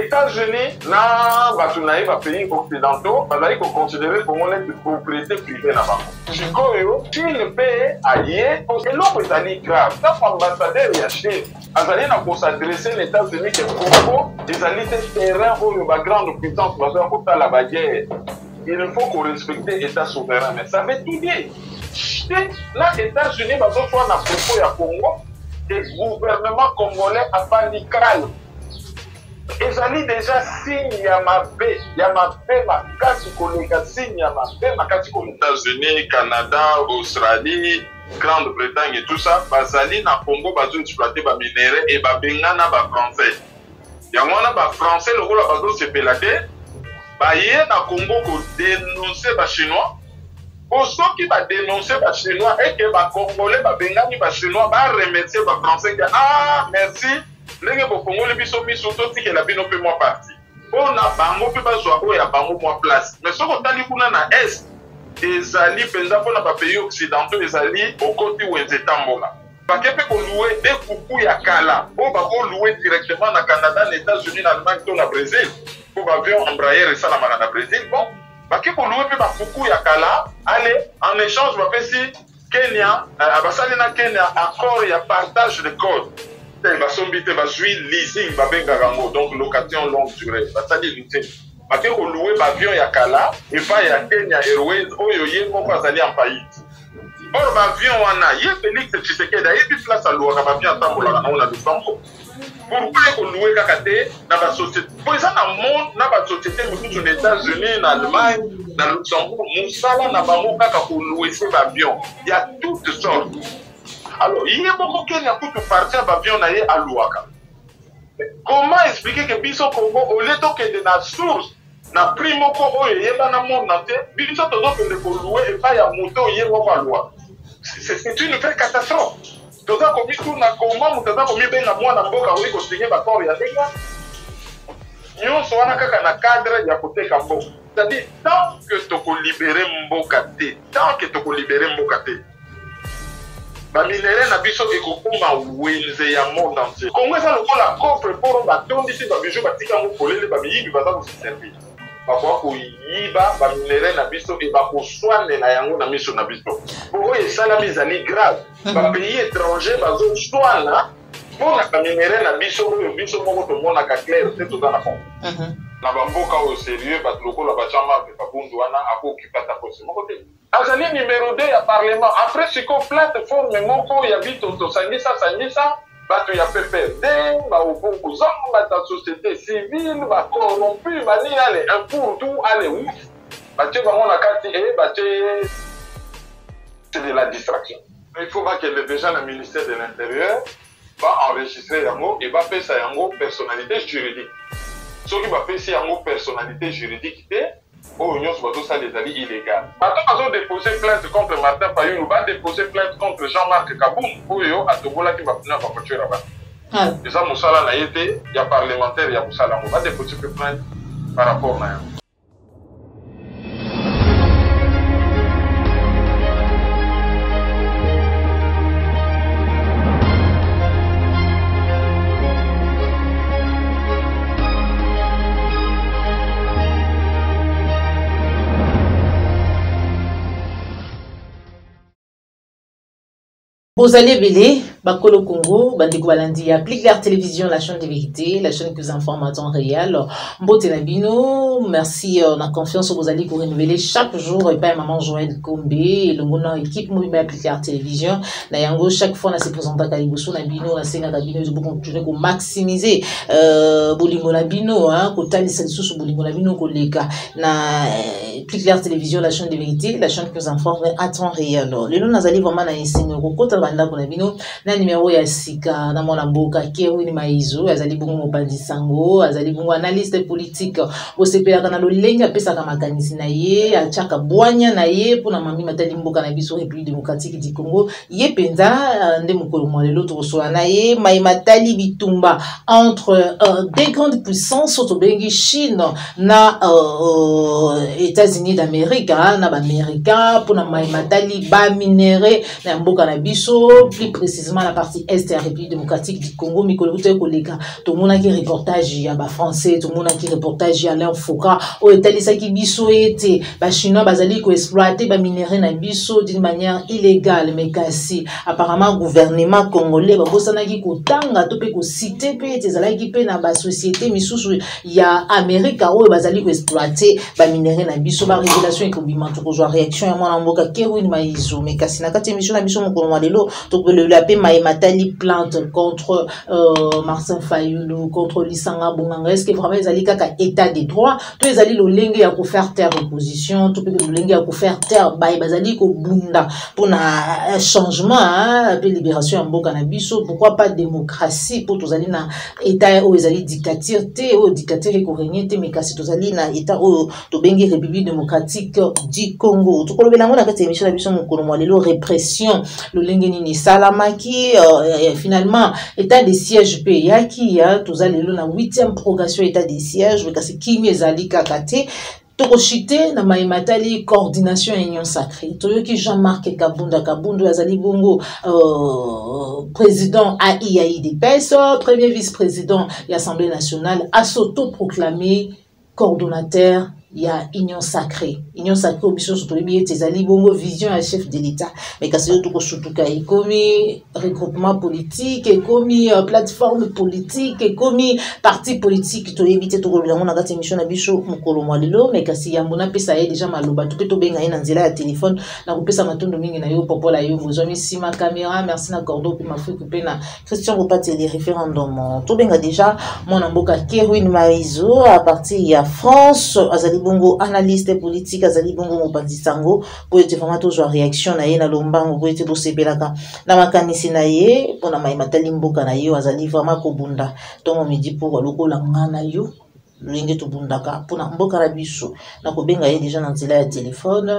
États-Unis, na batunaï ba pays occidentaux, bazali ko considérer comme une propriété privée na bango. Jikoyo, Chine paye allié, et l'autre est grave. Tant qu'ambassadeur ya Chine, azali na ko s'adresser les États-Unis que Congo, ils allaient terrain où le grande puissance bazali ko ta la baguette. Il faut qu'on respecte l'État souverain, mais ça veut tout dire. Là, les États-Unis, ils ont fait un propos à Congo, et le gouvernement congolais a pas dit calme. Ils ont déjà signé Yamabé, Makati Kolega, signe Yamabé, Makati Kolega. États-Unis, Canada, Australie, Grande-Bretagne et tout ça, Bazali na Congo, ils ont exploité les minéraux et Bengana, les Français. Il y a des Français, le rôle de Bazo, c'est Pélaté. Baye na Congo ko dénoncer ba chinois pour ceux qui va dénoncer ba chinois et que ba congolais ba bengani ba chinois ba remercier ba français que ah merci lenge bo congolais biso to ti que la bino pe moi parti on a bango pe ba zo o ya bango moi place mais ce qu'on tali kuna na est ezali penza pour na ba pays occidentaux ezali au côté où etambola ba kepe ko louer des coucou ya kala o ba ko louer directement na Canada, les États-Unis, l'Allemagne, to na Brésil. Pour l'avion Embraer et ça la Brésil, bon, bah qui pour louer puis bah beaucoup ya kala, allez en échange bah si Kenya, na Kenya accord ya partage de code, bah sombité bah jouir leasing bah bengarango donc location longue durée, bah ça dit leasing, bah qui pour louer bah avion ya kala et pas ya Kenya Airways oyo yemo pas aller en faillite. Or bah avion wana yé Félix Tshisekedi a eu place à louer bah avion tambola na on a Luxembourg. Pourquoi on loue kakate dans la société? Pour ça, dans le monde, dans la société, aux États-Unis, en Allemagne, dans Luxembourg, Moussala n'a pas mon kaka pour louer ces avions. Il y a toutes sortes. Alors, il y a beaucoup qui n'a pas partir d'avion à Louaka. Comment expliquer que Biso Congo, au lieu de la source, na primo Congo, il y a dans le monde entier, Biso Todo que le louer et pas y a moto, il y a à Louaka. C'est une vraie catastrophe. Toza komi kuna koma mutaza komi benga mwana mboka uli kosinye bakoro ya denga nyonso wana kaka na cadre ya koteka mboka. C'est-à-dire tant que toko libérer mboka te, tant que toko libérer mboka te, ba minere na biso ekokuma wenze ya monde entier. Kongo eza lokola coffre pour batondisi ba bijou batika ngo polele ba biyibi baza ko servir. Bakwa ko yiba ba minere na biso e ba ko soane na yango na miso na biso. Pour eux ça la mise en grave. Ba pays étranger bazo soana pour na minere na biso moko to mona ka clair c'est tout dans la fond. Na ba mboka au sérieux ba lokola ba chama pe babundu wana ako kipata poste moko te. Azali numéro 2 ya parlement après siko plateforme moko ya bito to sangisa bato ya PPRD, ba okongo ba ta société civile, ba corrompu, ba ni allez un pour tout, allez ouf. Ba tu ba mona kati et ba c'est de la distraction. Il faut pas que déjà le ministère de l'Intérieur va enregistrer yango et va faire ça yango personnalité juridique. Ce qui va faire ça yango personnalité juridique oh, nous sommes ça les alliés illégaux. Maintenant, nous avons déposé plainte contre Martin Fayulu, va déposer plainte contre Jean-Marc Kaboum, pour eux, à Togola qui va venir à voiture là-bas. Et ça, Moussala n'a été, il y a parlementaire, il y a Moussala, on va déposer plainte par rapport à ça. Bozali Belé, Bakolo Congo, Bandeko Balandi, applique la télévision, la chaîne de vérité, la chaîne qui vous informe en temps réel. Mbote Nabino, merci, on a confiance au Bozali pour renouveler chaque jour, et pas maman Joël Kombe, et le monde équipe, moi, applique la télévision. Nayango, chaque fois, on a se présenté à Kaliboso Nabino, on a sénat Nabino, ils vont continuer à maximiser, Bolingo Nabino, hein, Kotali Sous Bolingo Nabino, Kolega, na, applique la télévision, la chaîne de vérité, la chaîne qui vous informe en temps réel. Le nom Nazali vraiment na enseigné, banda kuna bino na numéro ya sika na mona mboka Kewini Maizo azali bongo mobandi sango azali bongo analyste politique au CPA kana lolenga pesa kama makanisi na ye achaka bwanya na ye pona mami matali mboka na biso République démocratique du Congo ye penza nde mukolo mo lelo to so na ye mai matali bitumba entre des grandes puissances autobengi Chine na États-Unis États-Unis d'Amérique na ba américain pour na matali ba minéré na mboka na biso, plus précisément la partie est de la République démocratique du Congo. Mikolo te kolega to mona ki reportage ya ba français, to mona ki reportage ya Alain Foucault o etalisa ki biso ete ba chinois bazali ko exploiter ba minéré na biso d'une manière illégale, mais kasi apparemment gouvernement congolais ba bosana ki kotanga to pe ko citer pe ete zalaki pe na ba société misusu ya Amérique o bazali ko exploiter ba minéré na biso. Ba révélation et kobima to ko réaction ya mwana mboka Kerwin Maizo, mais kasi na kati émission na biso mokolo lelo to ko le lape matali plante contre Martin Fayulu, contre Lisanga Bonganga. Est-ce que vraiment ezali kaka état de droit to ezali lolenge ya ko faire taire opposition to pe lolenge ya ko faire taire ba bazali ko bunda pour na changement pe libération ya mboka na biso? Pourquoi pas démocratie pour tozali na état o ezali dictature te o dictature ko régner te, mais kasi tozali na état o to bengi République démocratique du Congo. To ko lobela ngona kati émission na biso mokolo lelo répression lolenge nini salamaki finalement état de siège pe yaki ya tozalelo na 8e prorogation état de siège, mais kasi kimi ezali kakate tokochite na maimatali coordination union sacrée toyoki Jean-Marc Kabunda azali bongo président AIAIDPS, premier vice-président de l'Assemblée nationale, a s'auto-proclamé coordonnateur il y a union sacrée au biso sotolibi ezali bongo vision à chef de l'État, mais kasi to ko sutuka ikomi regroupement politique ikomi plateforme politique ikomi parti politique to éviter to ko bilango na kati émission na biso mokolo mwalelo, mais kasi yambona pesa ye déjà maloba to peto benga ina nzela ya téléphone na ko pesa matondo mingi na yo popola yo bozomi sima caméra. Merci na cordo pe mafuku pe na Christian Bopati les référendum to benga déjà mon mboka Kerwin Maizo à partir ya France azali bongo analyste politique azali bongo mopanzi sango po ete vraiment toujours réaction na ye na lombango po ete bosepelaka na makanisi na ye pona maimatali mboka na yo azali vraiment kobunda tongo midi pour lokola ngana yo lenge to bundaka pona mboka na biso na kobenga ye déjà na nzela ya téléphone.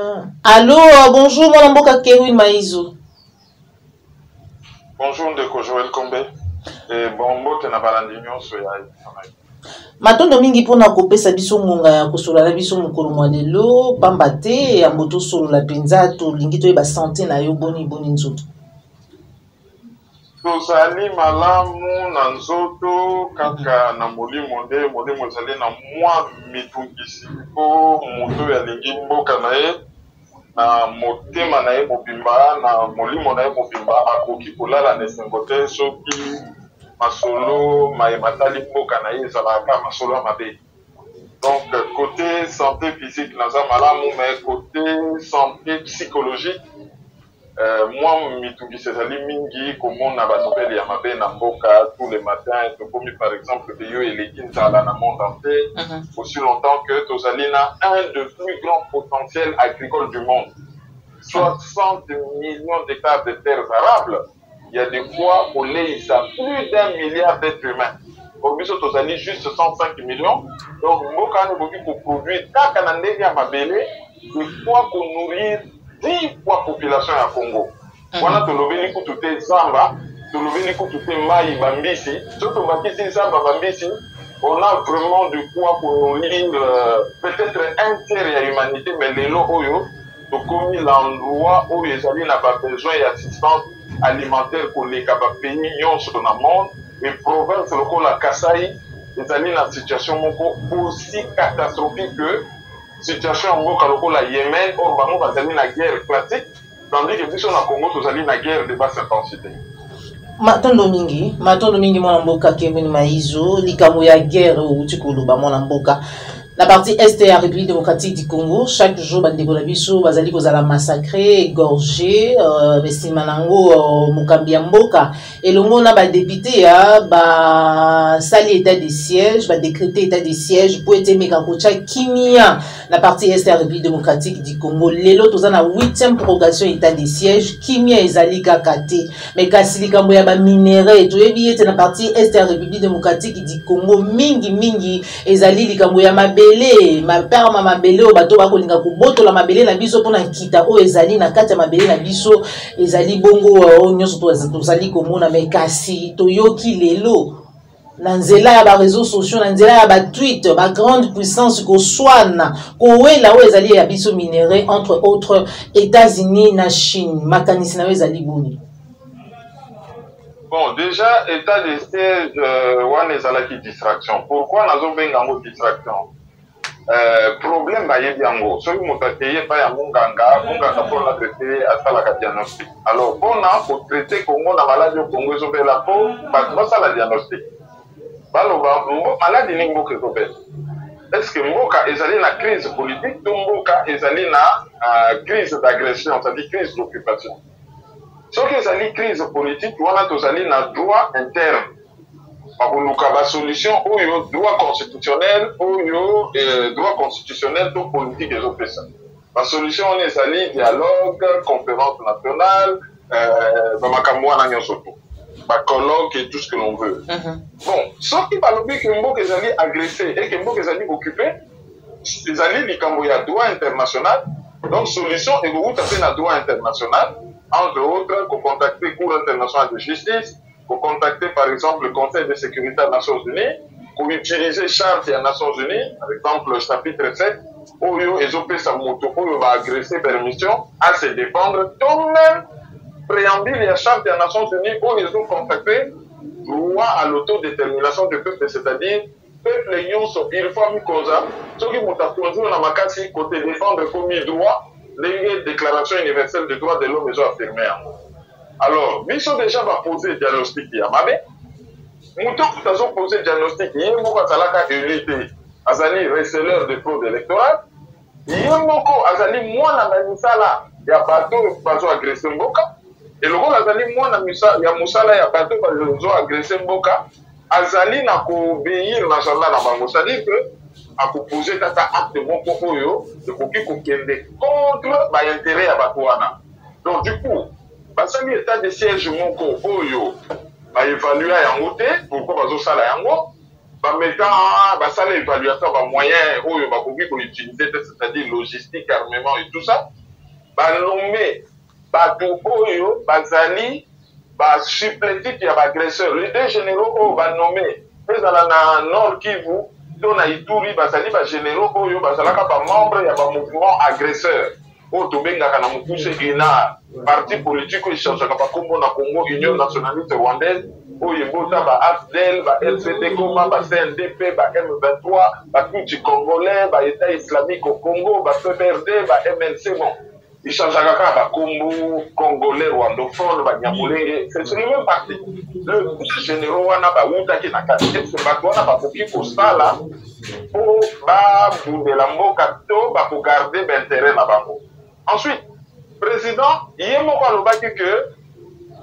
Allô, bonjour mon mboka Kerwin Maizo. Bonjour ndeko Joël Kombe et bon mbote na balandi nyonso ya matondo mingi pona kopesa biso ngonga ya kosola na biso mokolo mwalelo pamba te ya moto solola penza to lingi to yeba santé na yo boni nzoto tozali malamu na nzoto kaka na molimo ezali na mwa mitungisi po moto ya lingi mboka na ye na motema na ye mobimba na molimo na ye mobimba akoki kolala na esengo te soki masolo matali mboka na ye ezalaka masolo ya mabe. Donc côté santé physique naza malamu, mais côté santé psychologique moi mitungisi ezali mingi komona banobele ya mabe na mboka tous les matins. Tokomi par exemple que yo eleki nzala na monde entier aussi longtemps que tozali na un des plus grands potentiels agricoles du monde, 60 millions d'hectares de terres arables. Il y a des fois où il y a plus d'1 milliard d'êtres humains. Au biso tozali juste 105 millions. Donc mboka ne boki ko produire kaka na ndenge ya mabele de fois qu'on nourrir 10 fois population ya Congo. Wana tolobeli kutu te zamba, tolobeli kutu te mai bambisi, surtout bakisi zamba bambisi, on a vraiment de quoi pour nourrir peut-être un tiers de l'humanité, mais les lots oyo tokomi l'endroit où ils allaient n'a pas besoin d'assistance alimentaire pour les pays nyonso na monde et province lokola Kasai ezali na situation moko aussi catastrophique que situation mboka lokola Yémen or bango bazali na guerre classique, tandis que biso na Congo tozali na guerre de basse intensité. Matondo mingi mwana mboka Kerwin Maizo likambo ya guerre uti koloba mwana mboka la partie est de la République démocratique du Congo. Chaque jour bandeko na biso bazali kozala massacré, égorgé, besimanango mukambi ya mboka elongo na ba député ya ba sali état de siège, ba décréter état de siège pour ete meka kocha kimia la partie est de la République démocratique du Congo. Lelo tozana 8e prorogation état de siège kimia ezali kakate mais kasi likambo ya ba minéraux toyebi ete na partie est de la République démocratique du Congo mingi ezali likambo ya mabele ma père mabele o bato bakolinga kobotola mabele na biso pona kita o ezali na kati ya mabele na biso ezali bongo o nyonso tozali komona mais kasi toyoki lelo na nzela ya ba réseaux sociaux na nzela ya ba tweet ba grande puissance ko swana ko wela o ezali ya biso minéraux entre autres États-Unis na Chine makanisi na ezali boni. Bon, déjà, état de siège, wana ezalaki distraction. Pourquoi nazo benga ngo distraction? Problème ba yebi yango. Soki moto ateye pa ya munganga pour la traiter asalaka diagnostic. Alors, pour traiter Congo na maladie au Congo ezobela po basala diagnostic. Baloba maladie ni mboka ezobela. Est-ce que mboka ezali na crise politique ou mboka ezali na crise d'agression, c'est-à-dire crise d'occupation? Ce qui est une crise politique, on a un droit interne. Par la solution, ou le droit constitutionnel, ou le droit constitutionnel, tout politique, ils ont fait ça. La solution, on est allé dialogue, conférence nationale, colloque et tout ce que l'on veut. Bon, sauf qu'il va l'oublier que Mbok est allé agresser et que Mbok est allé occuper, ils allaient les Camboya droit international. Donc, solution, et vous avez un droit international. Entre autres, pour contacter le Cour international de justice, pour contacter par exemple le Conseil de sécurité des Nations Unies, pour utiliser charte des Nations Unies, par exemple le chapitre 7, où ils ont fait sa moto, où ils vont agresser permission à se défendre, tout même préambule de la charte des Nations Unies, où ils ont contacté droit à l'autodétermination du peuple, c'est-à-dire peuple nyonso, il faut mis cause, ceux qui m'ont conduit dans ma case, côté défendre comme droit, les déclarations universelles des droits de l'homme ils ont affirmé. Alors, ils sont déjà poser diagnostic à Mabé. Nous avons posé diagnostic, il y a un unité, azali receleur de fraude électorale. Il y a un azali moins na misala, il y a bateau qui agressé Mboka. Et le rôle azali moins na misala, il y a musala, il y a bateau qui agressé Mboka. Azali n'a qu'à obéir na jardin na bango, c'est-à-dire que à proposer un acte de bon propos, de copier contre l'intérêt à Batouana. Donc, du coup, parce que l'état de siège Moko, va évaluer à Yangote, pourquoi va ça la Yango, va mettre ça l'évaluation, va moyen, va copier pour utiliser, c'est-à-dire logistique, armement et tout ça, va nommer Batou Oyo, Bazali, va suppléter qu'il y a agresseur. Les deux généraux va nommer, mais dans la Nord Kivu, dans la Ituri, bazali ba généraux oyo bazalaka ba membre ya ba mouvement agresseur. O to benga kana mukuse ina parti politique o changeaka ba kombo na Congo Union nationaliste rwandaise o yebota ba AFDEL, ba LCD Goma, ba CNDP, ba M23, ba Tutsi congolais, ba État islamique au Congo, ba PPRD, ba MLC bon. Il changeaka ka ba kombo congolais rwandophone ba nyamulenge. C'est le même parti. Le généraux wana ba utaki na kati. C'est ba wana ba koki ko sala pour ba bundela mboka to ba ko garder l'intérêt na bango. Ensuite, président, yemo ko lobaki que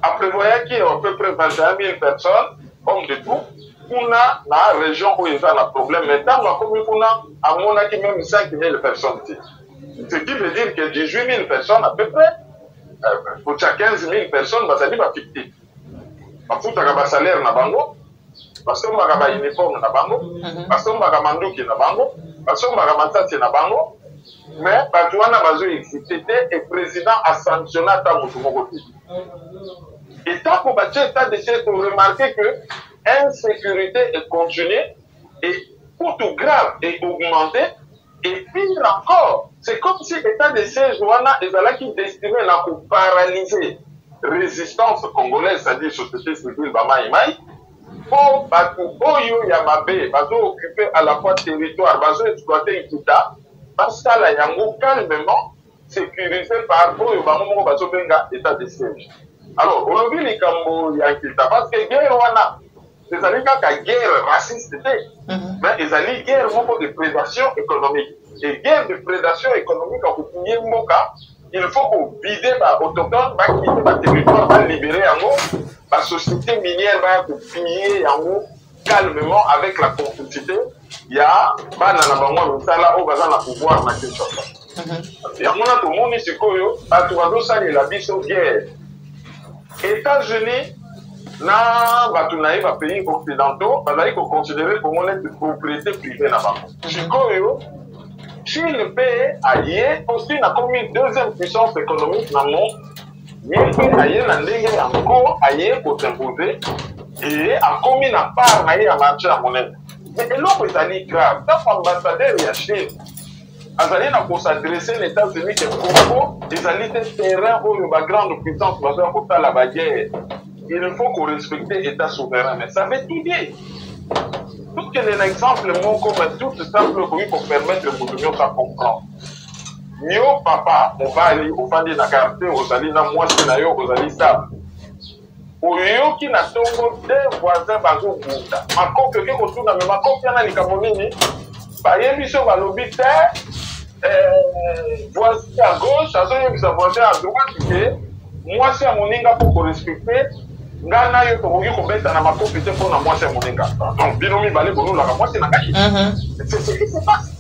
a prévoyé qu'il y a à peu près 21 000 personnes hommes de tout kuna na région où il y a un problème mais dans la commune kuna amonaki même 5 000 personnes. Ce qui veut dire que 18 000 personnes à peu près, pour 15 000 personnes, ça dit pas fictif. Parce que tu as un salaire na bango, parce que tu as un uniforme na bango, parce que tu as un mandouki na bango, parce que tu as un matati na bango, mais tu as un bazo exécuté et le président a sanctionné ta moto. Et tant qu'on va état de siège pour remarquer que l'insécurité est continue et pour tout grave et augmentée. Et pire encore, c'est comme si l'état de siège est destiné à paralyser la résistance congolaise, c'est-à-dire société civile, Bamaïmaï, pour Oyo Yamabe, occuper à la fois territoire, exploiter Ikita, parce que la Yango calmement sécurisé par Oyo Bamomo Bazobenga, état de siège. Alors, on a vu les Cambo Yankita, parce que guerre wana, c'est à dire qu'à guerre raciste, mais ils allaient guerre de prédation économique. Et guerre de prédation économique en Koupinier Moka, il faut qu'on vide les autochtones, quitter le territoire, va libérer en haut, la société minière va piller en haut calmement avec la complicité. Il y a Banana Sala au bazar la pouvoir na Kinshasa. Il y a tout le monde ici, il a dit sur guerre. États-Unis, na batunaï va pays occidentaux, bazali ko considérer comme une propriété privée na bango. Chikoyo, Chine paye aïe aussi na comme une deuxième puissance économique dans le monde. Mais aïe na ndenge encore aïe pour s'imposer. et a commis na part na ya marché à monnaie. Mais l'autre est grave. Tant qu'ambassadeur y a Chine, azali na s'adresser les États-Unis que Congo, ils allaient des terrains où la grande puissance va faire pour la guerre. Il faut qu'on respecte l'État souverain. Mais ça veut tout dire. Tout que les exemples, comme tout simple pour permettre de nous comprendre. Yo papa, on va aller au fond de la carte, aux alliés na moi, c'est na yo, aux alliés ça. Oyo qui n'a tongo des voisins bazo bunda. Ma copie que retourne mais ma copie na ni kamonini. Ba yebi so ba lobi te voisin à gauche, azo yebi sa voisin à droite que moi c'est moninga pour respecter. Ngana yo to ko beta na ma copie te pour na moi c'est moninga. Donc binomi balé bonou la moi c'est na gachi. C'est ce qui se passe.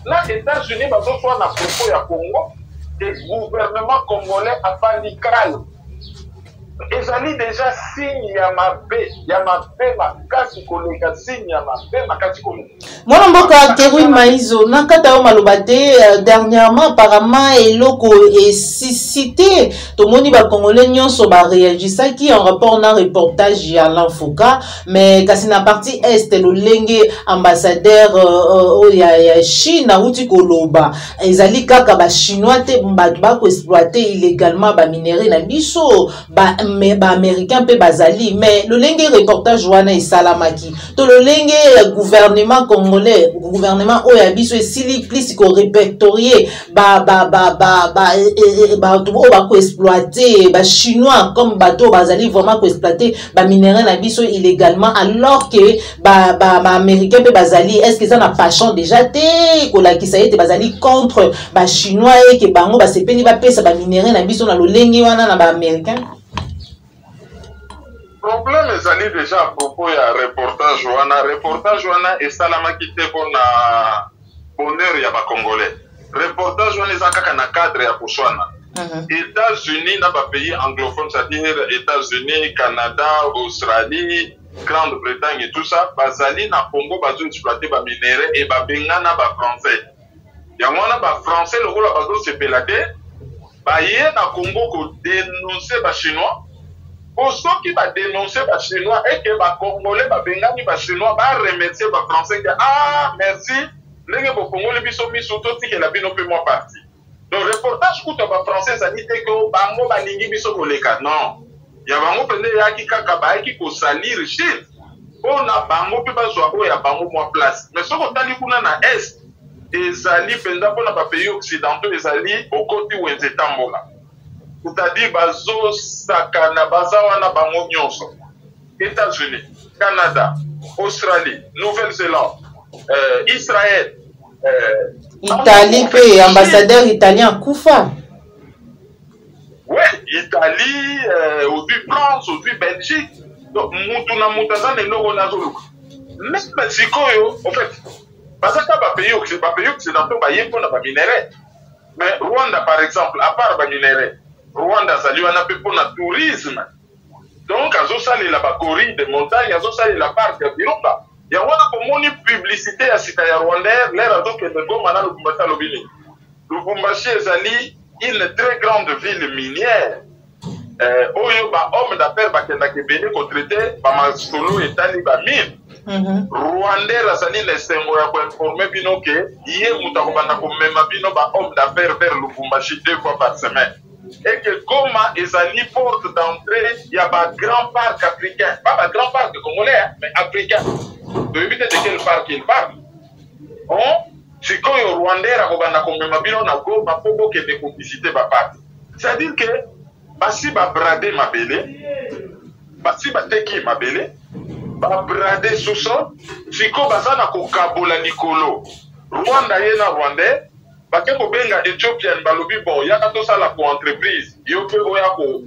Là, les États-Unis bazo soit na propos ya Congo, le gouvernement congolais a paniqué. Ezali déjà signe ya mabe makasi koleka signe ya mabe makasi koleka. Mwana mboka Kerwin Maizo nakata yo malobate dernièrement apparemment eloko et cité tomoni ba congolais nyonso ba réagisaki en rapport na reportage ya l'Infoca mais kasi na partie est le lenge ambassadeur ya Chine na uti koloba ezali kaka ba chinois te ba ko exploiter illégalement ba minerais na biso ba américain pe bazali mais le lenge reportage wana esalamaki to le lenge gouvernement congolais gouvernement oya biso esili plus ko répertorier ba ko exploiter ba chinois comme bateau bazali vraiment ko exploiter ba minerais na biso illégalement alors que ba américain pe bazali est-ce que ça n'a pas changé déjà te ko la ki ça été bazali contre ba chinois et que bango ba sepeli ba pesa ba minerais na biso na le lenge wana na ba américain. Le problème est déjà à propos de reportage wana et salamaki te pour na bonheur ya ba congolais. Reportage wana ezaka na cadre ya kuswana. États-Unis na ba pays anglophones, c'est-à-dire États-Unis, Canada, Australie, Grande-Bretagne et tout ça, bazali na Congo bazo exploiter ba minerais et ba bengana ba français. Ya mwana ba français le rôle bazo se pelate, ba ye na Congo ko dénoncer ba chinois. Pour ceux qui va dénoncer les Chinois et que les Congolais va bengani les Chinois va remercier les Français que ah merci les Congolais biso biso tout que la bino peut moi partie. Donc reportage coûte les Français ça dit que bango balingi biso boleka non. Ya bango pende ya ki kaka ba ki ko salir Chine. On a bango pe bazwa o ya bango moi place. Mais ce qu'on tali kuna na est ezali penda pour na pays occidentaux ezali au côté où ezetambola. C'est-à-dire bazo sakana bazawana bango nyonso États-Unis, Canada, Australie, Nouvelle-Zélande, Israël, Italie que ambassadeur italien Koufa. Ouais, Italie, aujourd'hui France, aujourd'hui Belgique. Donc mutuna mutazane noko nazoluka. Mais Mexico yo, en fait, bazaka ba pays occidentaux ba yeko na ba minerais. Mais Rwanda par exemple, à part ba minerais Rwanda sali wana pe pour le tourisme. Donc azo sali la corride de montagne, azo sali la parc ya Virunga. Ya wana komoni publicité ya sika ya Rwanda, l'air azo ke de goma na Lubumbashi lobini. Lubumbashi ezali une très grande ville minière. Oyo ba homme d'affaires ba kenda ke beni ko traiter ba masolo etali ba mine. Rwanda azali le sengo ya ko informer bino ke yé mutako bana ko mema bino ba homme d'affaires vers Lubumbashi 2 fois par semaine. Et que Goma est à porte d'entrée, il y a un grand parc africain. Pas un grand parc congolais, mais africain. De éviter de quel parc il parle. C'est quand le Rwandais a commémoré na Goma pour que des publicités va parler. C'est-à-dire que, si va brader ma belé, si va teki ma belé, va brader sous-sol, si ko bazana ko kabola Nicolo, Rwanda yena Rwandais, bakeko benga Ethiopian balobi bon yaka to sala pour entreprise yo pe oya ko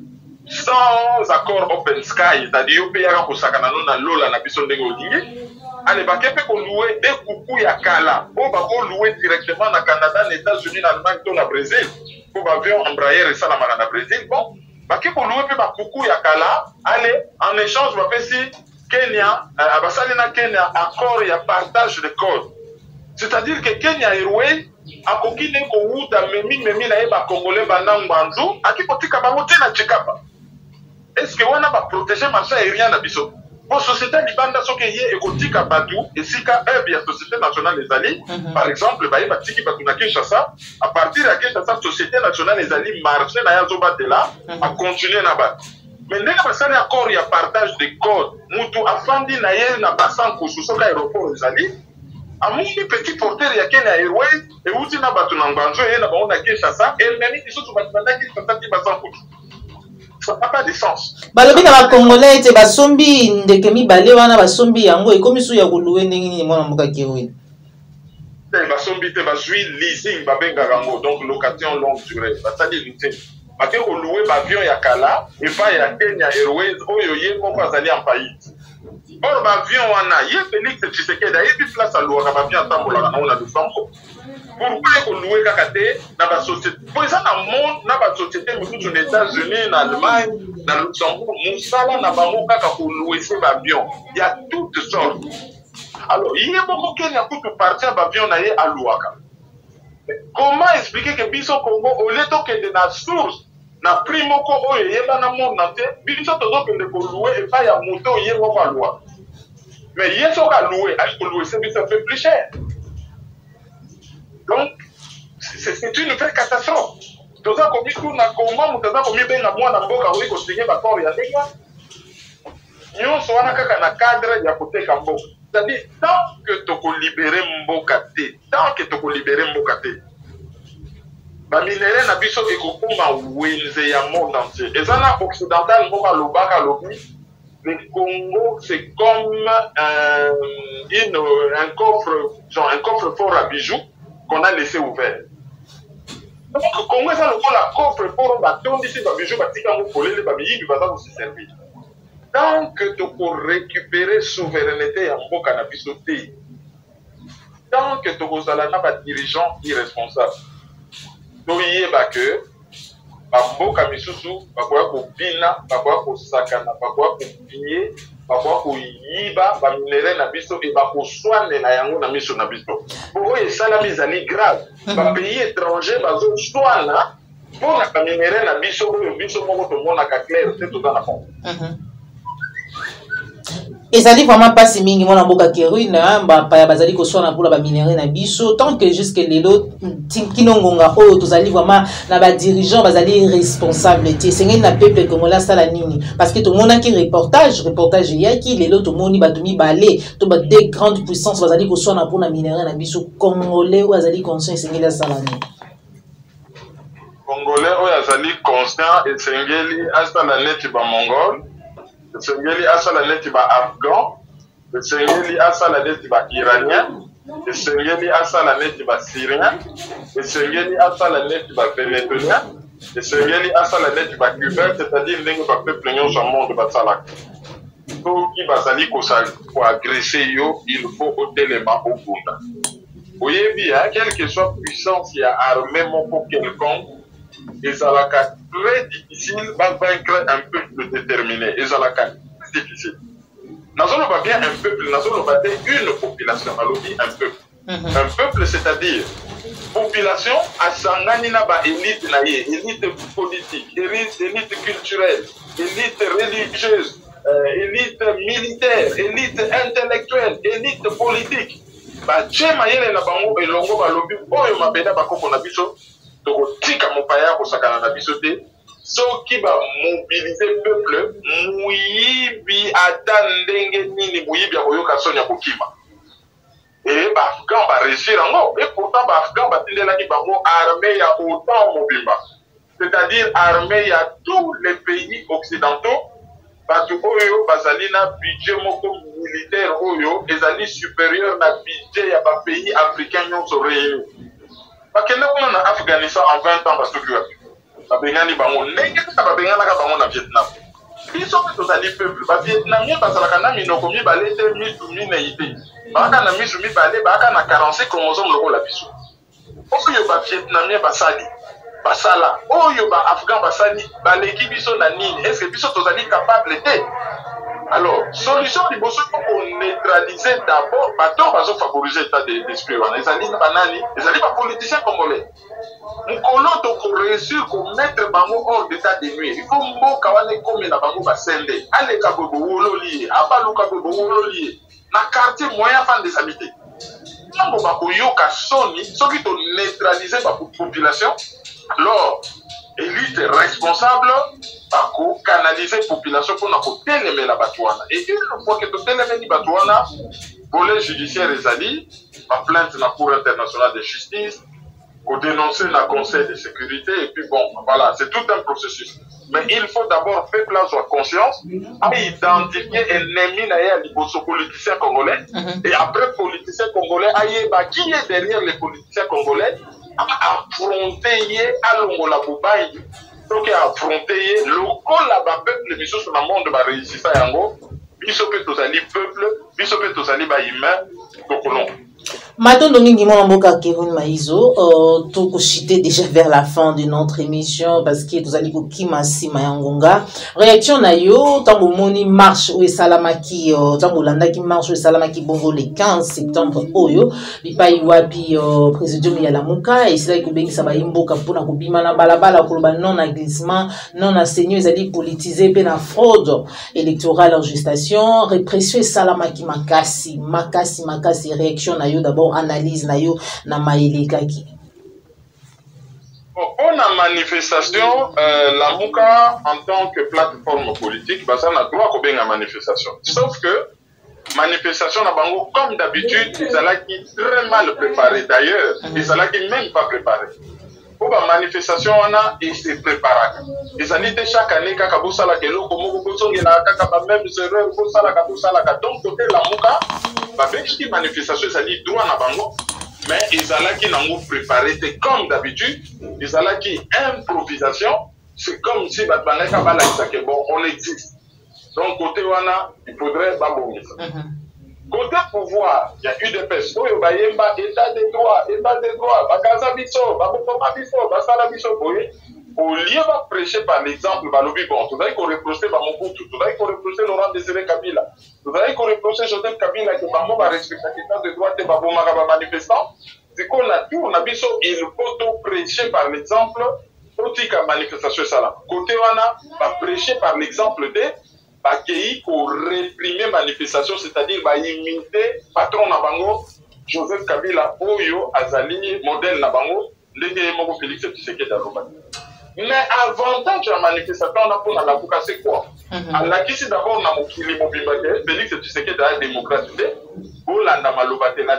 sans accord open sky c'est-à-dire yo pe yaka ko sakana na lola na biso ndenge olingi ale bakepe ko louer des kuku ya kala o ba ko louer directement na Canada, les États-Unis, l'Allemagne to na Brésil pour avion Embraer et ça na Brésil bon bakeko louer pe ba kuku ya kala ale en échange ba pesi Kenya abasali na Kenya accord ya partage de code, c'est-à-dire que Kenya Airways akokine ko wuta memi na eba congolais banangu bandu akikotika bango tena chikapa est-ce que wana ba protéger marché aérien na biso pour société libanda soke ye ekotika batu esika ya société nationale des alliés par exemple ba tiki batu na Kinshasa à partir de Kinshasa société nationale des alliés marché na yazo batela a continuer na bat mais ndenge basali accord ya partage de code mutu afandi na ye na basan kususoka aéroport des alliés amuni petit porteur ya Kenya Airways et uti na batu na ngbanzo ye na ba na Kinshasa et même biso tu batanda Kinshasa ti basan kusu. Ça n'a pas de sens. Balobi na ba Congolais te basombi ndeke mibale wana basombi yango ekomi su ya kuluwe ndenge ni mwana mboka Kiwin. Te basombi te bazui leasing babenga rango donc location longue durée. Basali leasing. Bake ko louer ba avion ya kala et pas ya Kenya Airways oyo ye moko azali en faillite. Or ba avion wana ye Félix Tshisekedi a yebi place à louer ba avion tambola na ona Luxembourg. Pourquoi qu'on loue kakaté dans la société? Pour ça, dans le monde, dans la société, nous sommes aux États-Unis, en Allemagne, dans Luxembourg, nous sommes dans le monde pour louer ces avions. Il y a toutes sortes. Alors, il y a beaucoup qui ont pu partir d'avion à Louaka. Comment expliquer que Biso Congo, au lieu de la source, na primo ko oyo yeba na monde entier, Biso tozo que le louer et pas ya moto yeba à louer. Mais yeso ka louer, c'est ça fait plus cher. Donc, c'est une vraie catastrophe. Tout ça, comme tout na comment, tout ça, comme bien na moi na mboka, oui, qu'on signe d'accord, il y a des gars. Nous sommes na cadre ya côté kambo. C'est-à-dire, tant que tu peux libérer mboka te, tant que tu peux libérer mboka te, ba minéraux na biso ekokuma wenze ya monde entier. Et ça na occidental mboka lobaka lobi. Le Congo, c'est comme un coffre, genre un coffre fort à bijoux qu'on a laissé ouvert. Donc, le Congo, ça le la coffre pour bâton d'ici, bijou, batika, mou, polé, les babilles, du bazar aussi servi. Tant que tu peux récupérer souveraineté en beau cannabis au thé, tant que tu peux aller dans les dirigeants irresponsables, tu y es que, baboka misusu, bakoya ko bina, bakoya ko sakana, bakoya ko piller, bakoya ko yiba, ba minere na biso et bako soane na yango na miso na biso. Pour eux, ça la mise en grave. Ba pays étranger bazo soana pour na minere na biso, biso moko to mona ka clair, c'est tout dans la fond. Et ça dit vraiment pas si mingi mona mboka Kiwin ba pa bazali ko soana pour la ba minere na biso tant que jusque les autres kinongonga o tozali vraiment na ba dirigeants bazali responsable té c'est na peuple congolais ça la nini parce que tout le monde qui reportage yaki les autres moni batumi balé to ba des grandes puissances bazali ko soana pour na minere na biso congolais ou bazali conscient c'est ngela ça la nini congolais o azali conscient et sengeli asta la net ba mongol Sengeli asala neti ba afghan, Sengeli asala neti ba iranien, Sengeli asala neti ba syrien, Sengeli asala neti ba vénézuélien, Sengeli asala neti ba cubain, c'est-à-dire ndenge ba peuple nyonso monde ba salaka. To ki bazali ko agresser yo, il faut otelema au bunda. Oyebi quelle que soit puissance ya armée moko quelconque, et ça va être très difficile de vaincre un peuple déterminé. Et ça va être très difficile. Nous allons bien un peuple, nous allons battre une population, un peuple. Un peuple, c'est-à-dire population, à Sanganina, élite, élite politique, élite culturelle, élite religieuse, élite militaire, élite intellectuelle, élite politique. Tchema yele na bango elongo balobi oyo mabeda bakoko na biso tika mopaya ko sakana na biso te soki ba mobiliser peuple muyibi ata ndenge nini muyibi akoyoka sonya kokima et ba afghan ba réussir ngo et pourtant ba afghan ba tindelaki bango armée ya autant mobimba c'est-à-dire armée ya tous les pays occidentaux batu oyo bazali na budget moko militaire oyo ezali supérieur na budget ya ba pays africains nyonso réunis. Bakende kuna na Afghanistan en 20 ans basuki wapi babengani bango ndenge kaka babengana ka bango na Vietnam biso pe tozali peuple ba Vietnamien bazalaka na minoko mibale te misu minei te baka na misu mibale baka na 45 chromosomes lokola biso oyo ba Vietnamien basala oyo ba Afghan basali baleki biso na nini est-ce que biso tozali capable te Alors, solution du bosso pour neutraliser d'abord, bateau va favoriser l'état d'esprit. Les alliés banani, les alliés politiciens congolais. Mukolo to réussir à mettre bango hors d'état de nuit. Il faut mboka wane comme la bango basende. Allez kabobo wololi, abalu kabobo wololi. Na quartier moyen fan des habités. Ntango bakoyoka soni, soki to neutraliser la population, alors élite responsable bako canaliser population pour na koteleme la batouana. Et une fois que to teleme ni batouana, volet judiciaire ezali, ma plainte na Cour internationale de justice, pour dénoncer le Conseil de sécurité, et puis bon, voilà, c'est tout un processus. Mais il faut d'abord faire place à conscience, à identifier l'ennemi des politiciens congolais, et après politiciens congolais, qui est derrière les politiciens congolais, à affronter à l'ongola boubaï, donc à affronter le la peuple, les missions sur le monde va réussir ça yango, bisope tozali peuple, bisope tozali ba humain, donc non. Maintenant, Domingue Mboka Kevin Maïzo, tout cité déjà vers la fin de notre émission parce que tous allez kima sima yangonga. Réaction na yo, tango moni marche ou salamaki, tango landa qui marche ou salamaki bongo le 15 septembre oyo, bipa iwapi président ya la muka et c'est là que bengi saba imboka pona kubima na balabala koloba non agressement, non assaignement, ezali politisé pe na fraude électorale en gestation, répression et salamaki makasi réaction na yo d'abord analyse na yo na maïli kaki. Pour la manifestation, la Mouka en tant que plateforme politique, bah, ça n'a droit qu'au bien à manifestation. Sauf que manifestation na bango comme d'habitude, ils allaient qui très mal préparés d'ailleurs, ils allaient qui même pas préparés. Pour la manifestation on a et c'est préparé. Ils allaient chaque année kaka bosala kelo komo bosongi na kaka même erreur bosala ka donc côté la Mouka qui manifestation c'est droit na bango mais ils allaient qui n'ont préparé c'est comme d'habitude ils allaient qui improvisation c'est comme si batbaneka bala que bon on existe donc côté wana il faudrait babongi côté pouvoir il y a UDPS oyo bayemba état de droit bakaza biso babokoma biso basala biso boye au lieu de prêcher par l'exemple, balobi bon, tout d'ailleurs qu'on reprochait par Mobutu, tout d'ailleurs qu'on reprochait Laurent Désiré Kabila, tout d'ailleurs qu'on reprochait Joseph Kabila que maman va respecter l'état de droit et babou maraba manifestant. C'est qu'on a tout, on a biso, il faut prêcher par l'exemple, politique à manifestation ça côté wana, va prêcher par l'exemple de Bakei pour réprimer manifestation, c'est-à-dire va imiter patron Nabango, Joseph Kabila, Oyo, Azali, modèle Nabango, les Mogo Félix Tshisekedi d'Alobani. Mais avantage de la manifestation, on a pour la Bouka, c'est quoi? La question d'abord, on a Félix Tshisekedi de la démocratie. La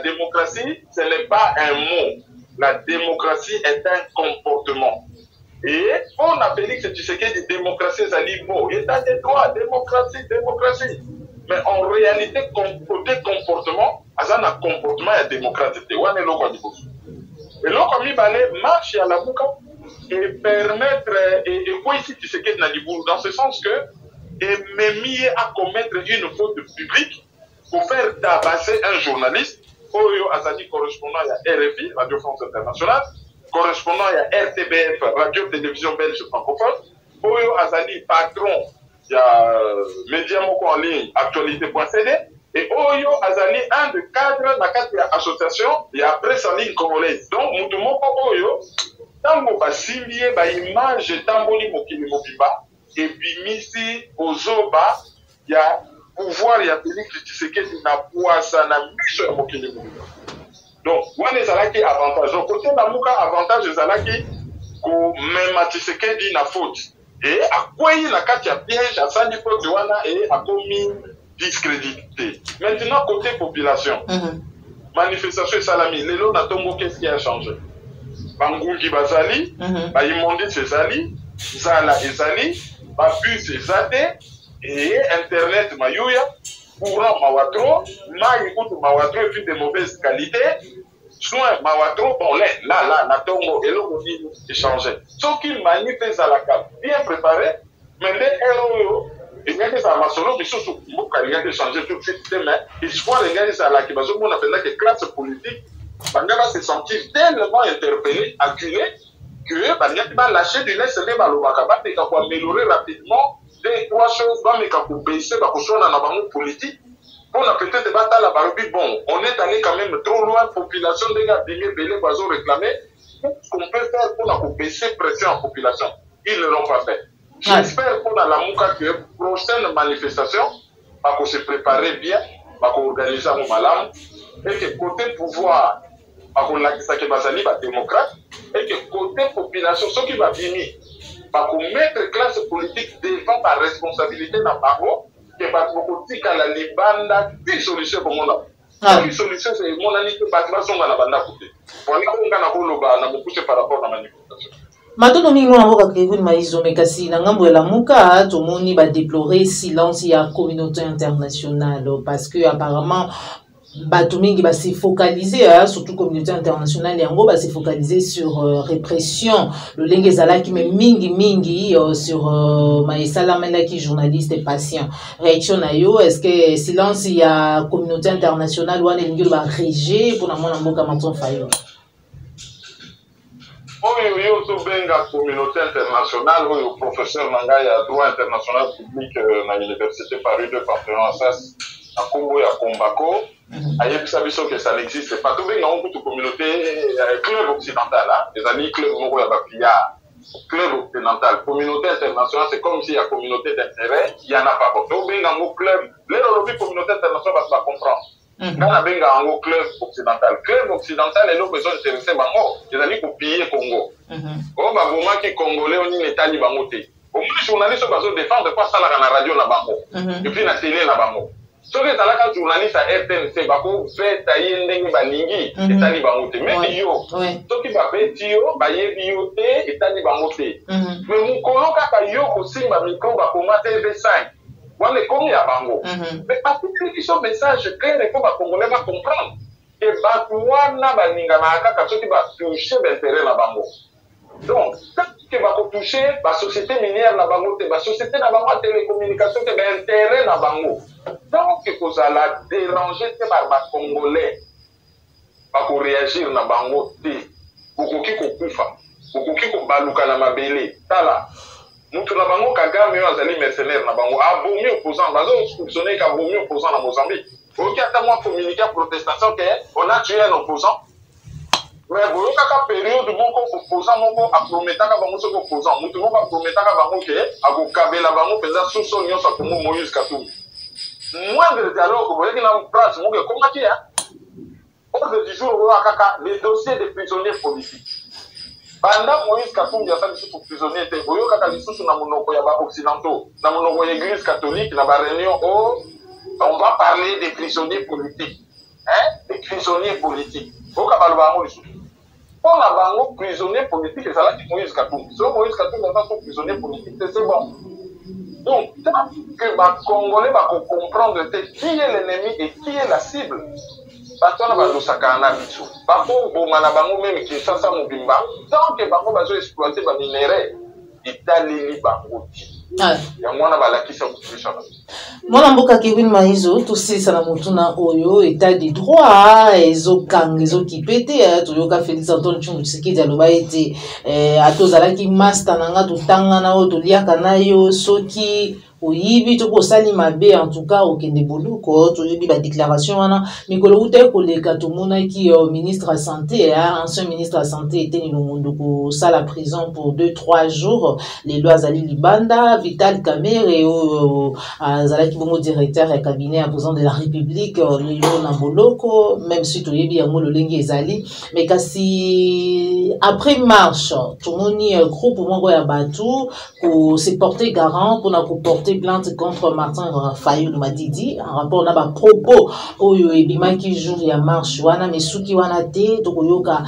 démocratie, ce n'est pas un mot. La démocratie est un comportement. Et on a Félix Tshisekedi de démocratie, c'est un mot. État de droit, démocratie. Mais en réalité, côté comportement, il y a un comportement et démocratie. Et là, comme il marche à la Bouka, et permettre, et quoi ici tu sais qu'il y a du boulot, dans ce sens que, et même à commettre une faute publique pour faire tabasser un journaliste, Oyo Azadi correspondant à RFI, Radio France Internationale, correspondant à RTBF, Radio Télévision Belge francophone, Oyo Azadi patron, il y a Média Moko en ligne, actualité.cd, et Oyo Azali, un de cadres de la association, il y a presse en ligne congolaise. Donc, Moutoumoko Oyo, tango basimbiye ba image tamboli mokili mobimba et bimisi ozoba ya pouvoir ya Félix Tshisekedi na poisa na miso ya mokili mobimba. Donc wana ezalaki avantage côté na muka avantage ezalaki ko mema Tshisekedi na faute et akwei na kati ya piège asandi faute wana et akomi discrédité. Maintenant côté population manifestation salami lelo na tongo qu'est-ce qui a changé? Bangungi bazali, ba immondice ezali, zala ezali, ba bus ezate, et internet mayuya, courant mawatro, maï kutu mawatro et puis de mauvaise qualité, soin mawatro, bon là, na tongo, et l'on dit échanger. Ceux qui manifestent à la carte, bien préparé, mais les héros, il y a des amasolo, mais surtout, il y a des changer tout de suite, mais espoir, il y a des à la qui, on appelle que classe politique, Bangaba se sentit tellement interpellé, acculé, que Bangaba va lâcher du laisse les balobakaba et qu'on va améliorer rapidement deux, trois choses, mais quand vous baissez, on a un politique. Bon, peut-être la Barbie, bon, on est allé quand même trop loin, population des gars, réclamer. Ce qu'on peut faire pour baisser pression en population, ils ne l'ont pas fait. J'espère qu'on a la mouka que prochaine manifestation, qu'on se préparer bien, qu'on organise un malam, et que côté pouvoir, qu'on l'a dit ça que Bazali va démocrate, et que côté population, ce qui va venir, qu'on mettre classe politique devant la responsabilité dans le barreau, que beaucoup de la libanda, puis solution pour mon homme. La solution, c'est mon ami que Batman sont dans la bande à côté. Pour aller comme on a beaucoup par rapport à la manifestation. Maintenant, nous avons un maïso, mais kasi nangambo la muka, tout le monde va déplorer silence il y a communauté internationale parce que apparemment Batomingi va se focaliser, surtout communauté internationale, et en gros va se focaliser sur répression. Le Lengezala qui met mingi sur Maïsala Mena qui journaliste et patient. Réaction nayo, est-ce que silence il y a communauté internationale ou un élingue va réger pour la mboka maton fayo? Oyo benga communauté internationale, oyo professeur Nanga ya droit international public na l'université Paris 2 Panthéon-Assas à Congo et à Combako. Aïe, ça que ça n'existe pas. Tout le monde a une communauté, club occidental, les amis, club club occidental, communauté internationale, c'est comme s'il y a communauté d'intérêt, il n'y en a pas. Tout le monde a club, les communauté internationale va comprendre. Quand on a un club occidental, et nous besoin d'intéresser les amis pour piller Congo. Oh, bah, moment qui Congolais, on est l'État libangoté. Au moins, les journalistes ont besoin de défendre pas ça dans la radio là-bas. Et puis, la télé là-bas. Ce que tu journaliste à RTNC, bako fait tailler ndenge balingi etali bangote mais yo to ki ba betio ba yebi te etali bangote mais mukolo kaka yo ko simba micro ba komate V5 wale komi ya bango mais parce que ce message clair et que ba congolais va comprendre que ba wana baninga na kaka soki ba toucher d'intérêt la bango donc que va toucher la société minière na bango te ba société na bango télécommunication te ba intérêt na bango. Donc, il faut la déranger par les Congolais. Pour réagir na bango te. Pour qui ko kufa. Pour qui ko baluka na mabele. Tala. Nous na bango Kagame azali mercenaire na bango. Abomi opposant. Bazo soupçonné qu'abomi opposant na Mozambique. Ok, à moi communiquer à protestation qu'on a tué un opposant. Mais vous avez une période où vous opposant, vous promettez que vous êtes opposant. Vous promettez que vous êtes la bango faisant sous-son yon sa comme Moïse Katumbi. Moins de dialogue, vous voyez qu'il y a une place, vous comment qui est ordre du jour, les dossiers des prisonniers politiques. Pendant Moïse Katumbi a fait pour prisonniers, vous voyez qu'il y a des sous-son occidentaux, dans mon église catholique, dans la réunion, on va parler des prisonniers politiques. Des prisonniers politiques. Vous voyez qu'il y a pour la bango prisonnier politique, et ça là qui Moïse Katumbi. Si Moïse Katumbi est un prisonnier politique, c'est bon. Donc, tant que les Congolais vont comprendre qui est l'ennemi et qui est la cible, parce qu'on va nous sakana biso. Parce qu'on va bango même qui est sans ça mobimba. Tant que bango va exploiter les minéraux, Italie bango. Ya mwana balakisa kutulisha. Mwana mboka Kevin Maizo tosisa na mutuna oyo état de droit ezo kanga ezo kipete toyoka Félix Antoine Tshilombo Tshisekedi aloba ete atozalaki master nanga totanga na oyo toliaka nayo soki oyibi tokosali mabe en tout cas okende boluko toyebi ba déclaration wana mikolo ute koleka tomonaki ministre de santé ancien ministre de santé était ni mundu ko sala prison pour 2-3 jours les lois azali libanda Vital Kamerhe azalaki bongo directeur et cabinet à président de la République lelo na boloko même si toyebi yango lolenge ezali mais kasi après marche tomoni groupe moko ya batu ko se porter garant pour na ko porter plainte contre Martin Fayulu Madidi en rapport na ba propos oyo ebimaki jour ya marche wana mesuki wana te tokoyoka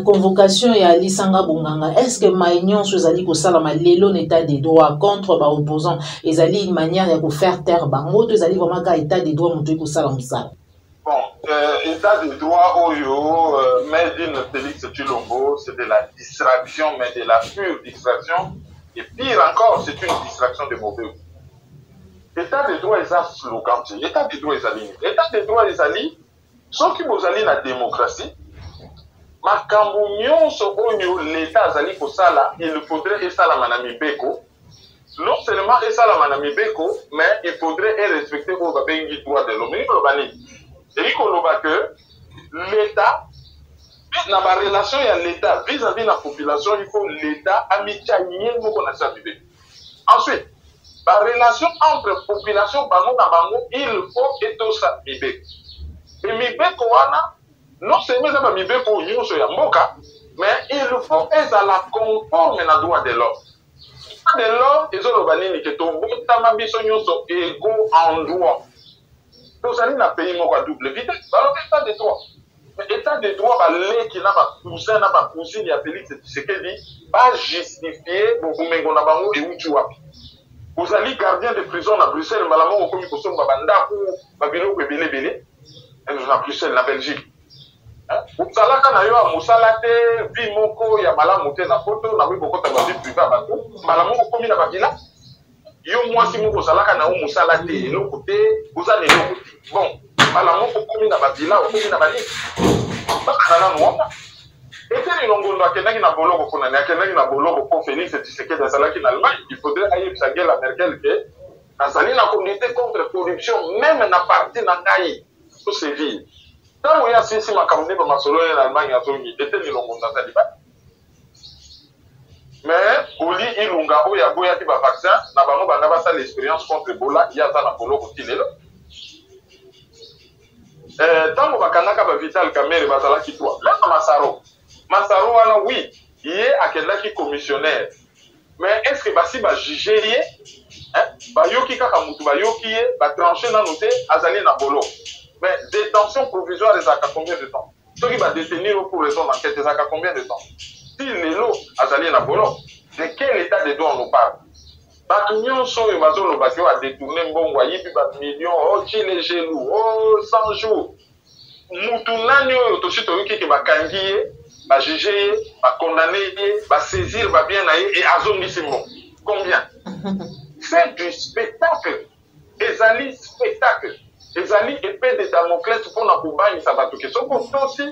convocation ya Lisanga Bonganga. Est-ce que maignon ezali ko sala malelo état des droits contre ba opposants ezali une manière de faire taire bango to ezali vraiment ka état des droits mutu ko sala musala? Bon, état des droits oyo Medine Félix Tshilombo, c'est de la distraction, mais de la pure distraction. Et pire encore, c'est une distraction de mauvais goût. État des droits est un slogan. État des droits est allié. État des droits est allié. Sauf que vous allez la démocratie. Makambu nyonso oyo l'État azali kosala, il faudrait que ça la manami beko. non seulement et ça la manami beko, mais il faudrait respecter au babengi droit de l'homme. Et il que l'État, dans la relation à l'État vis-à-vis de la population, il faut l'État amitié ensuite, la relation entre population bango na bango, il faut être ça mibeko. Et mibeko wana, non seulement ça mibeko nyonso ya mboka, mais il faut être à la conforme na droit de l'homme. De l'homme, ils ont le que ton bon tamabiso nyonso égaux en droit. Donc, ça n'a pays à double vitesse. Alors, état de droit. État de droit, qui n'a pas cousin, n'a pas cousine, il y a Félix Tshisekedi, va justifier beaucoup de gens et où tu as. Vous allez gardien de prison à Bruxelles, malamment, au comité de Babanda, ou Babilo, ou Bélé, et nous à Bruxelles, la Belgique. Vous allez quand il y a Moussalate, Vimoko, il y a Malamoté, la photo, on a vu beaucoup de vie privée à Bakou, malamment, au comité de Babila. Yo moi si mon salaka na musala te l'autre côté vous allez l'autre côté bon malamon ko komi na babila ko komi na bali ba kana no wapa et longondo akendaki na boloko kuna na akendaki na boloko ko Félix Tshisekedi asalaki na Allemagne il faudrait ayer Angela Merkel que azali na communauté contre corruption même na parti na ngai to séville tant ya sisi makamune ba masolo na Allemagne azongi et longondo azali ba mais Oli Ilunga Oya Boya qui va vaccin, n'a pas ça l'expérience contre Ebola, il y a ça dans le Kotilelo. Tant que Bakanaka va vital Kamere Basala qui toi. Là, Massaro. Massaro, oui, il est à quel qui commissionnaire. Mais est-ce que Bassi va juger, Bayoki Kakamutu, Bayoki, va trancher dans noté, Azali Nabolo. Mais détention provisoire, ils ont combien de temps? Ceux qui va détenir pour raison d'enquête, ils ont combien de temps? Si les lots azali na bolo, de quel état de droit on nous parle? Batunion so et bazo bakio a détourné mbongo yibi ba millions, oh chile gelou, oh 100 jours. Mutunani oyo toshito yuki ke bakangiye, ba juger, ba condamner, ba saisir ba bien naé et azongisimo. Combien? C'est du spectacle. Ezali spectacle. Ezali épée de Damoclès pour na kubanyi sabatuke. So pour aussi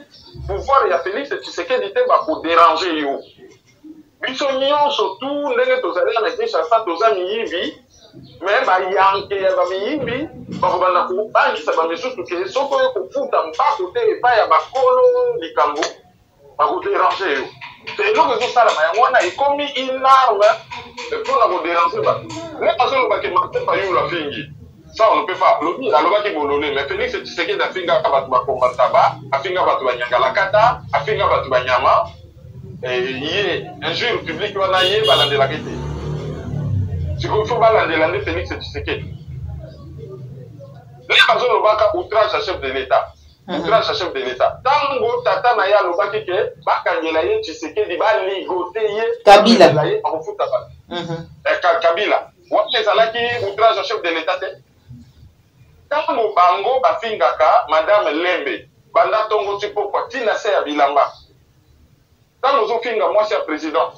pouvoir ya Félix Tshisekedi te ba pour déranger yo. Biso nyonso tout ndenge tozali na Kinshasa tozami yibi mais ba yanke ya ba yibi ba ko bana kubanyi sabamisusu ke soko yo kufuta mpako te epa ya bakolo likambo ba ko déranger yo. C'est donc que ça la mayangwana ikomi une arme pour na ko déranger ba. Ne pas solo ba ke marté pa yo la fingi. Ça, on ne peut pas applaudir. Alors, qui bololé. Mais Félix Tshisekedi a fait un batouba combat tabac, a fait un batouba nyangalakata, a fait un batouba nyama. Et il y a un jour public qui va naïe, balande la guette. C'est qu'il faut balande la Félix Tshisekedi. Les personnes au baka outrage à chef de l'État. Outrage à chef de l'État. Tango tata naya le baki ke, baka nyelaye Tshisekedi, ba ligote ye. Kabila. Kabila. Ou les alaki outrage à chef de l'État. Quand nous bango bafingaka madame Lembe banda tongo tipo kwa tina se ya bilamba quand nous finga moi c'est président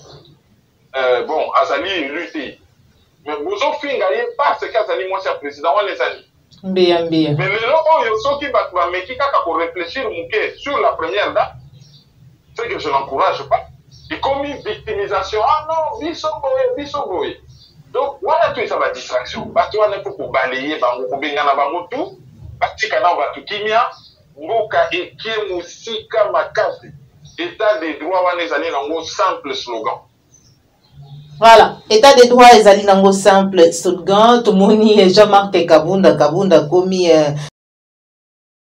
bon azali lutti mais vous finga ye parce que azali moi c'est président on les ani mbia mais le lo oyo soki batu ba meki kaka ko réfléchir muke sur la première date c'est que je n'encourage pas et comme une victimisation ah non biso boy. Donc, voilà tout ça va distraction. Parce qu'on est pour balayer, pour bengana bango tout, parce qu'on va tout kimia, mboka eke musika makasi. État des droits, on est allé dans un simple slogan. Voilà, état des droits, les allés dans un simple slogan. Tout le monde est Jean-Marc Kabunda commis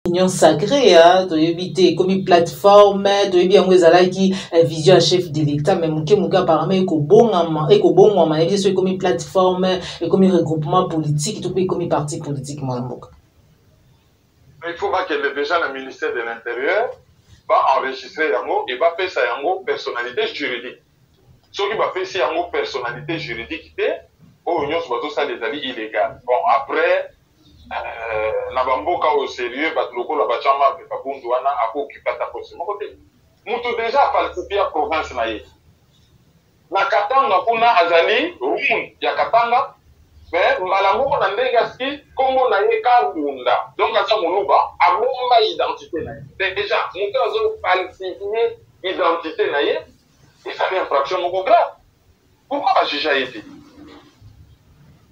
union sacrée, hein, de éviter comme une plateforme, de éviter un wezala qui vision chef de l'État, mais muka apparemment eko bon maman, et bien comme une plateforme, et comme un regroupement politique, tout comme un parti politique malmouk. Il faut voir que déjà le ministère de l'Intérieur va enregistrer yango et va faire ça yango personnalité juridique. Ce qui va faire ça yango personnalité juridique, au union sur ça des alliés illégaux. Bon après. Na bamboka au sérieux batuloko la bachama pe kabundu wana ako occupata poste moko te mutu déjà falsifia province na ye na Katanga kuna azali room ya Katanga mais malamuko na ndenge aski kombo na ye kabunda donc asa muluba abomba identité na ye déjà mutu azo falsifier identité na ye et ça fait infraction moko grave pourquoi va juger été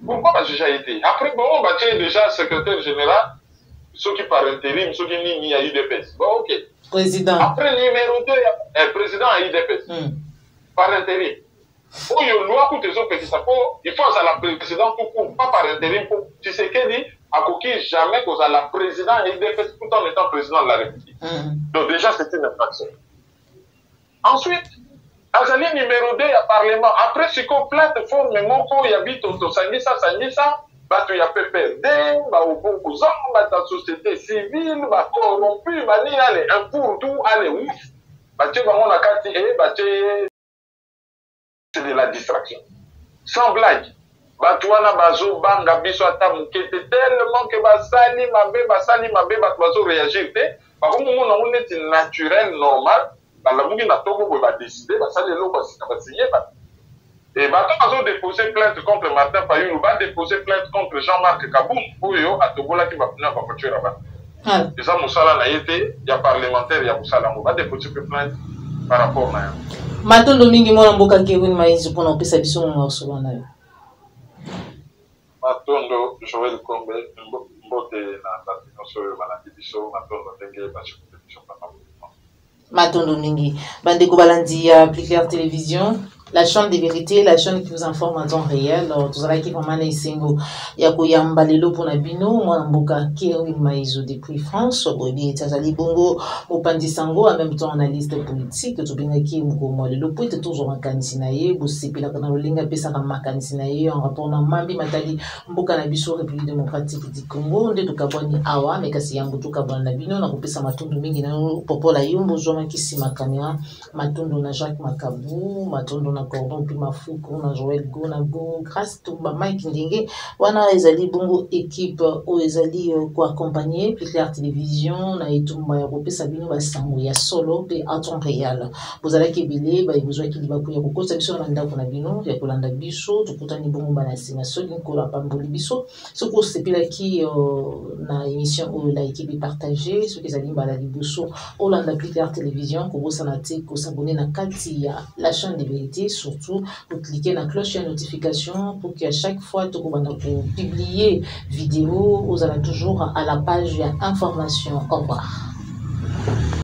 Pourquoi bah, j'ai été? Après, bon, bah, tu es déjà secrétaire général, ceux qui par intérim, ceux qui n'y a UDPS. Bon, ok. Président. Après, numéro 2, président à UDPS. Par intérim. Oh, il y a une loi pour tes autres petits sapots. Il faut que la président pour pas par intérim. Tu sais qu'elle dit, à coquille, jamais que la président à UDPS tout en étant président de la République. Donc, déjà, c'est une infraction. Ensuite, Azali numéro 2, il y a Parlement. Après, c'est qu'on plateforme, il y habite au Sangisa, bah, tu y a PPD, bah, au Bongozan, bah, ta société civile, bah, corrompu, bah, ni allez, un pour tout, allez, ouf. Bah, tu vas, on a qu'à tirer, bah, c'est de la distraction. Sans blague. Bah, tu as bazo, banga, biso, ata, moukete, tellement que, bah, sali, mabé, bah, bazo réagir, bah, comme on est naturel, normal, bah, la mouki na togo, bah, décider, bah, ça, les lots, bah, signer, bah. Et bah, quand on a déposé plainte contre Martin Fayulu, on va déposer plainte contre Jean-Marc Kaboum, pour eux, à Togola qui va venir à voiture là-bas. Et ça, Moussala n'a été, il y a parlementaire, il y a Moussala, on va déposer plainte par rapport à ça. Maton Domingue, moi, on a Kevin Maïs pour nous passer sur mon morceau. Matondo, Joël Combe, Mbote, na Tinoso, Malandi Biso, Matondo, Tengue, Bachou, Maton Domingue, Bandeko Balandi, Appliquer Télévision. La chaîne de vérité, la chaîne qui vous informe en temps réel. Tout ça qui vraiment les singo. Yako yambalelo pour nabino, moi mboka Kevin Maïzo depuis France. Bobi Tazali Bongo, Opandi Sango, en même temps analyste politique. Tout bien qui mko moi le point est toujours en kanisinaye. Bossi pila kana lolinga pesa kama kanisinaye en rapport na mambi matali mboka na biso République démocratique du Congo. Nde tukabwani awa mekasi yambu tukabwana nabino na kupesa matundu mingi na popola yumbu zoma kisima kamera matundu na Jacques Makabu, matundu na Cordon Pimafuku na Joël Gonago grâce to ba Mike Ndenge wana ezali bongo équipe o ezali ko accompagner Claire Télévision na etumba ya kopesa bino ba sango ya solo pe en temps réel bozala kebele ba besoin ki liba ya kokosa biso na ndako na bino ya kolanda biso tukutani bongo bana sima soli kola pamboli biso soko sepela ki na émission o la équipe partagée ce qui ezali bala liboso Olanda Claire Télévision ko bosana te ko s'abonner na kati ya la chaîne de vérité. Surtout, vous cliquez la cloche de notification pour qu'à chaque fois que vous publiez vidéo, vous allez toujours à la page information. Au revoir.